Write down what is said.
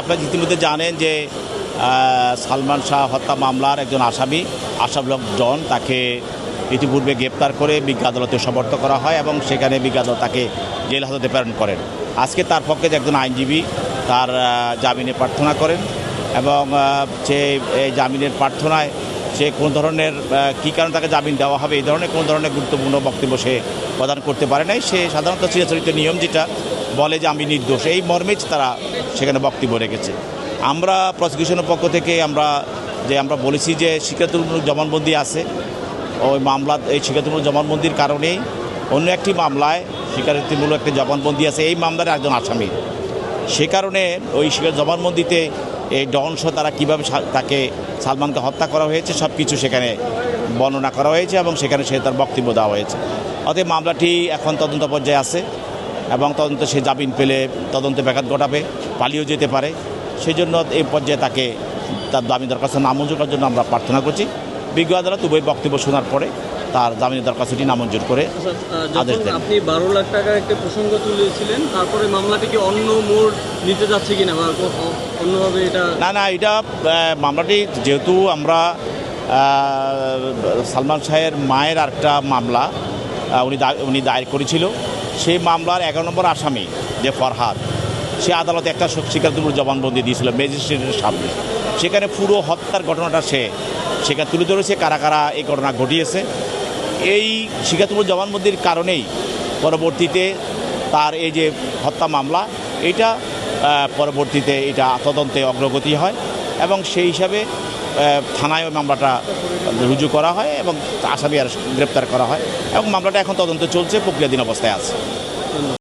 আপনারা ইতিমধ্যে জানেন যে সালমান শাহ হত্যা মামলার একজন আসামি আশরাফুল জন তাকে ইতিপূর্বে গ্রেপ্তার করে বিজ্ঞ আদালতে সোপর্দ করা হয় এবং সেখানে বিজ্ঞ আদালত তাকে জেল হাজতে প্রেরণ করেন। আজকে তার পক্ষে যে একজন আইনজীবী তার জামিনে প্রার্থনা করেন এবং সে এই জামিনের প্রার্থনায় সে কোনো ধরনের কী কারণে তাকে জামিন দেওয়া হবে এই ধরনের কোনো ধরনের গুরুত্বপূর্ণ বক্তব্য সে প্রদান করতে পারে নাই। সে সাধারণত চিরাচরিত নিয়ম যেটা বলে যে আমি নির্দোষ, এই মর্মেই তারা সেখানে বক্তব্য রেখেছে। আমরা প্রসিকিউশনের পক্ষ থেকে আমরা বলেছি যে স্বীকৃতিমূলক জবানবন্দি আছে, ওই মামলা এই স্বীকৃতিমূলক জবানবন্দির কারণেই অন্য একটি মামলায় স্বীকৃতিমূলক একটি জবানবন্দি আছে, এই মামলার একজন আসামি। সে কারণে ওই জবানবন্দিতে এই ডনসহ তারা কীভাবে তাকে সালমানকে হত্যা করা হয়েছে সব কিছু সেখানে বর্ণনা করা হয়েছে এবং সেখানে সে তার বক্তব্য দেওয়া হয়েছে। অতএব মামলাটি এখন তদন্ত পর্যায়ে আছে এবং তদন্ত সে জামিন পেলে তদন্তে ব্যাঘাত ঘটাবে, পালিয়েও যেতে পারে। সেই জন্য এই পর্যায়ে তাকে তার জামিন দরখাস্ত নামঞ্জুর করার জন্য আমরা প্রার্থনা করছি। বিজ্ঞ আদালত উভয় বক্তব্য শোনার পরে তার জামিনের দরখাস্তটি নামঞ্জুর করে আদেশ দেন। আপনি 12 লাখ টাকার একটা প্রসঙ্গ তুলেছিলেন, তারপরে মামলাটিকে অন্য মোড় নিতে যাচ্ছে কিনা বা অন্যভাবে এটা না এটা মামলাটি যেহেতু আমরা সালমান শাহের মায়ের আরেকটা মামলা উনি দায়ের করেছিল, সেই মামলার 11 নম্বর আসামি যে ফরহাদ, সে আদালতে একটা স্বীকারোক্তিমূলক জবানবন্দি দিয়েছিল ম্যাজিস্ট্রেটের সামনে। সেখানে পুরো হত্যার ঘটনাটা সেখানে তুলে ধরেছে, কারা কারা এই ঘটনা ঘটিয়েছে। এই স্বীকারোক্তিমূলক জবানবন্দির কারণেই পরবর্তীতে তার এই যে হত্যা মামলা এটা পরবর্তীতে এটা তদন্তে অগ্রগতি হয় এবং সেই হিসাবে থানায় মামলাটা রুজু করা হয় এবং আসামি আর গ্রেপ্তার করা হয় এবং মামলাটা এখন তদন্ত চলছে, প্রক্রিয়াধীন অবস্থায় আছে।